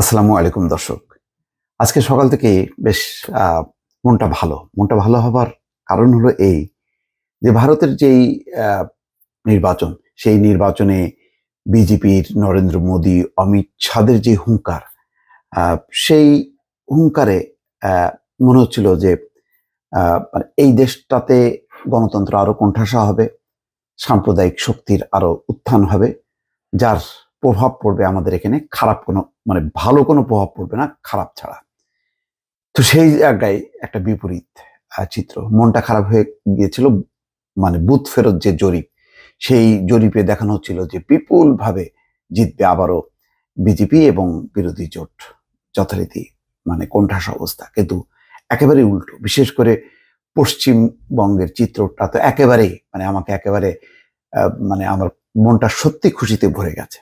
আসসালামু আলাইকুম দর্শক। আজকে সকাল থেকে বেশ মনটা ভালো হবার কারণ হলো এই যে ভারতের যেই আহ, নির্বাচন, সেই নির্বাচনে বিজেপির নরেন্দ্র মোদী, অমিত শাহের যে হুঙ্কার, আহ, সেই হুঙ্কারে আহ, মনে হচ্ছিল যে মানে এই দেশটাতে গণতন্ত্র আরো কোণঠাসা হবে, সাম্প্রদায়িক শক্তির আরো উত্থান হবে, যার প্রভাব পড়বে আমাদের এখানে খারাপ কোনো, মানে ভালো কোনো প্রভাব পড়বে না, খারাপ ছাড়া। তো সেই জায়গায় একটা বিপরীত চিত্র, মনটা খারাপ হয়ে গিয়েছিল। মানে বুথ ফেরত যে জরিপ, সেই জরিপে দেখানো হচ্ছিল যে বিপুল ভাবে জিতবে আবারও বিজেপি এবং বিরোধী জোট যথারীতি, মানে কোণঠাসা অবস্থা। কিন্তু একেবারে উল্টো, বিশেষ করে পশ্চিমবঙ্গের চিত্রটা তো একেবারেই, মানে আমাকে একেবারে মানে আমার মনটা সত্যি খুশিতে ভরে গেছে।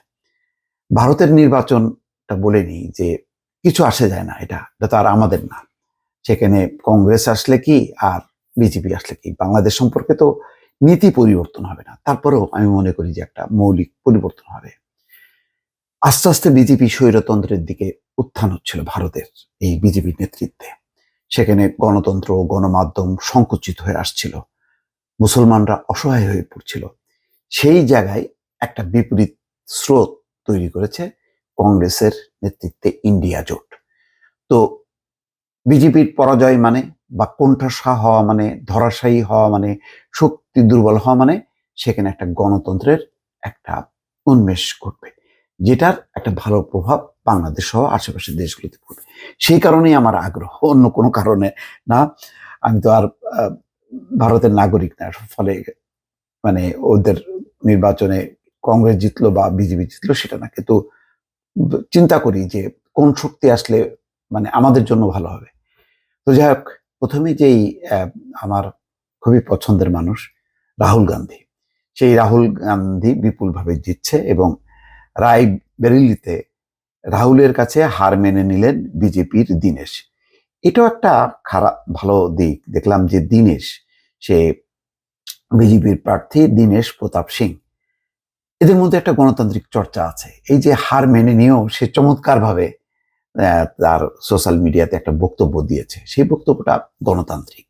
ভারতের নির্বাচনটা বলে নিই যে কিছু আসে যায় না, এটা তো আর আমাদের না। সেখানে কংগ্রেস আসলে কি আর বিজেপি আসলে কি, বাংলাদেশ সম্পর্কে তো নীতি পরিবর্তন হবে না, তারপরেও আমি মনে করি যে একটা মৌলিক পরিবর্তন হবে। আস্তে আস্তে বিজেপি স্বৈরতন্ত্রের দিকে উত্থান হচ্ছিল ভারতের এই বিজেপির নেতৃত্বে। সেখানে গণতন্ত্র, গণমাধ্যম সংকুচিত হয়ে আসছিল, মুসলমানরা অসহায় হয়ে পড়ছিল। সেই জায়গায় একটা বিপরীত স্রোত তৈরি করেছে কংগ্রেসের নেতৃত্বে ইন্ডিয়া জোট। তো বিজেপির পরাজয় মানে, বা কোণঠাসা হওয়া মানে, ধরাশায়ী হওয়া মানে, শক্তি দুর্বল হওয়া মানে, সেখানে একটা গণতন্ত্রের একটা উন্মেষ ঘটবে, যেটার একটা ভালো প্রভাব বাংলাদেশ সহ আশেপাশের দেশগুলোতে পড়বে। সেই কারণেই আমার আগ্রহ, অন্য কোনো কারণে না। আমি তো আর আহ, ভারতের নাগরিক না, ফলে মানে ওদের নির্বাচনে কংগ্রেস জিতলো বা বিজেপি জিতলো সেটা না, কিন্তু চিন্তা করি যে কোন শক্তি আসলে মানে আমাদের জন্য ভালো হবে। তো যাই হোক, প্রথমে যেই আমার খুবই পছন্দের মানুষ রাহুল গান্ধী, সেই রাহুল গান্ধী বিপুলভাবে জিতছে এবং রায়বেরেলিতে রাহুলের কাছে হার মেনে নিলেন বিজেপির দীনেশ। এটাও একটা খারাপ ভালো দিক দেখলাম যে দীনেশ, সে বিজেপির প্রার্থী দীনেশ প্রতাপ সিং, এদের মধ্যে একটা গণতান্ত্রিক চর্চা আছে। এই যে হার মেনে নিয়েও সে চমৎকার ভাবে তার সোশ্যাল মিডিয়াতে একটা বক্তব্য দিয়েছে, সেই বক্তব্যটা গণতান্ত্রিক।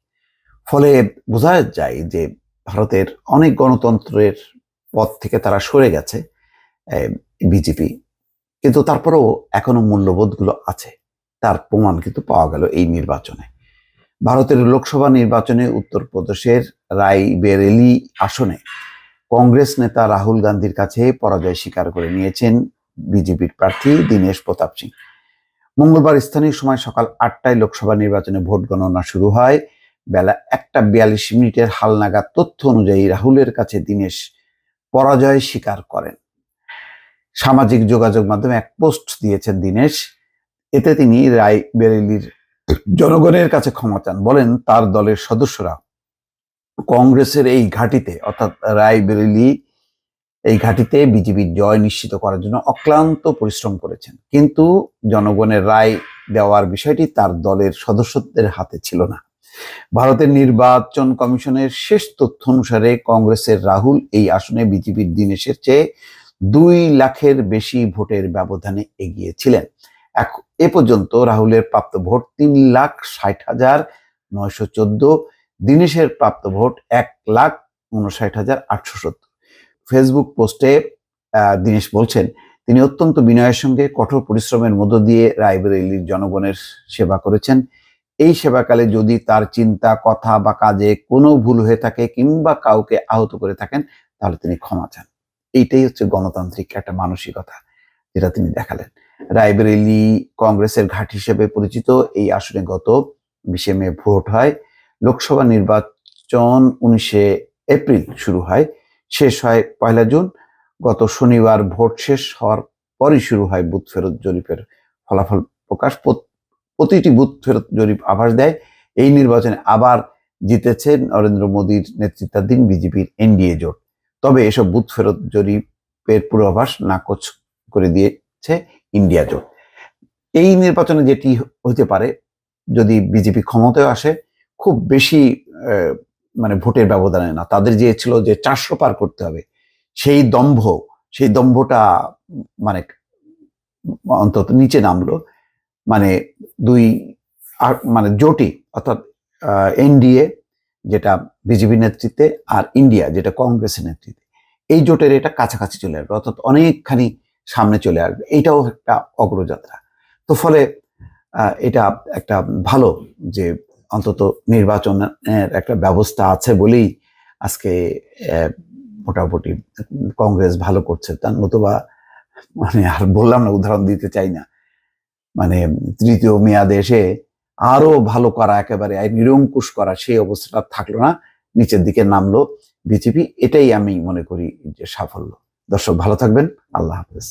ফলে বোঝা যায় যে ভারতের অনেক গণতন্ত্রের পথ থেকে তারা সরে গেছে বিজেপি, কিন্তু তারপরেও এখনো মূল্যবোধগুলো আছে। তার প্রমাণ কিন্তু পাওয়া গেল এই নির্বাচনে। ভারতের লোকসভা নির্বাচনে উত্তরপ্রদেশের রায়বেরেলি আসনে কংগ্রেস নেতা রাহুল গান্ধীর কাছে পরাজয় স্বীকার করে নিয়েছেন বিজেপির প্রার্থী দীনেশ প্রতাপ সিং। মঙ্গলবার স্থানীয় সময় সকাল 8টায় লোকসভা নির্বাচনে ভোট গণনা শুরু হয়। বেলা 1টা 42 মিনিটের হালনাগাদ তথ্য অনুযায়ী রাহুলের কাছে দীনেশ পরাজয় স্বীকার করেন। সামাজিক যোগাযোগ মাধ্যমে এক পোস্ট দিয়েছেন দীনেশ। এতে তিনি রায়বেরেলির জনগণের কাছে ক্ষমা চান, বলেন তার দলের সদস্যরা কংগ্রেসের এই ঘাঁটিতে, অর্থাৎ রায়বেরেলি এই ঘাঁটিতে বিজেপির জয় নিশ্চিত করার জন্য অক্লান্ত পরিশ্রম করেছেন, কিন্তু জনগণের রায় দেওয়ার বিষয়টি তার দলের সদস্যদের হাতে ছিল না। ভারতের নির্বাচন কমিশনের শেষ তথ্য অনুসারে কংগ্রেসের রাহুল এই আসনে বিজেপির দীনেশের চেয়ে 2 লাখের বেশি ভোটের ব্যবধানে এগিয়ে ছিলেন। এ পর্যন্ত রাহুলের প্রাপ্ত ভোট 3,60,914, দীনেশের প্রাপ্ত ভোট 1,59,870। ফেসবুক পোস্টে দীনেশ বলছেন, তিনি অত্যন্ত বিনয়ের সঙ্গে কঠোর পরিশ্রমের মধ্য দিয়ে রায়বেরেলির জনগণের সেবা করেছেন। এই সেবাকালে যদি তার চিন্তা, কথা বা কাজে কোনো ভুল হয়ে থাকে কিংবা কাউকে আহত করে থাকেন, তাহলে তিনি ক্ষমা চান। এইটাই হচ্ছে গণতান্ত্রিক একটা মানসিকতা, যেটা তিনি দেখালেন। রায়বেরেলি কংগ্রেসের ঘাট হিসেবে পরিচিত এই আসনে গত 20শে মে ভোট হয়। লোকসভা নির্বাচন 19শে এপ্রিল শুরু হয়, শেষ হয় 1লা জুন। গত শনিবার ভোট শেষ হওয়ার পরই শুরু হয় বুথ ফেরত জরিপের ফলাফল প্রকাশ। প্রতিটি বুথ ফেরত জরিপ আভাস দেয় এই নির্বাচনে আবার জিতেছে নরেন্দ্র মোদীর নেতৃত্বাধীন বিজেপির এনডিএ জোট। তবে এসব বুথ ফেরত জরিপের পূর্বাভাস নাকচ করে দিয়েছে ইন্ডিয়া জোট। এই নির্বাচনে যেটি হতে পারে, যদি বিজেপি ক্ষমতায় আসে, খুব বেশি মানে ভোটের ব্যবধানে না, তাদের যে ছিল যে 400 পার করতে হবে, সেই দম্ভটা মানে অন্তত নিচে নামলো, মানে দুই মানে জোটই, অর্থাৎ এনডিএ যেটা বিজেপি নেতৃত্বে আর ইন্ডিয়া যেটা কংগ্রেসের নেতৃত্বে, এই জোটের এটা কাছাকাছি চলে আসবে, অর্থাৎ অনেকখানি সামনে চলে আসবে। এইটাও একটা অগ্রযাত্রা। তো ফলে এটা একটা ভালো যে অন্তত নির্বাচনের একটা ব্যবস্থা আছে বলেই আজকে মোটামুটি কংগ্রেস ভালো করছে। তার নতুবা মানে আর বললাম না, উদাহরণ দিতে চাই না, মানে তৃতীয় মেয়াদে এসে আরো ভালো করা, একেবারে নিরঙ্কুশ করা, সেই অবস্থাটা থাকলো না, নিচের দিকে নামলো বিজেপি। এটাই আমি মনে করি যে সাফল্য। দর্শক ভালো থাকবেন, আল্লাহ হাফেজ।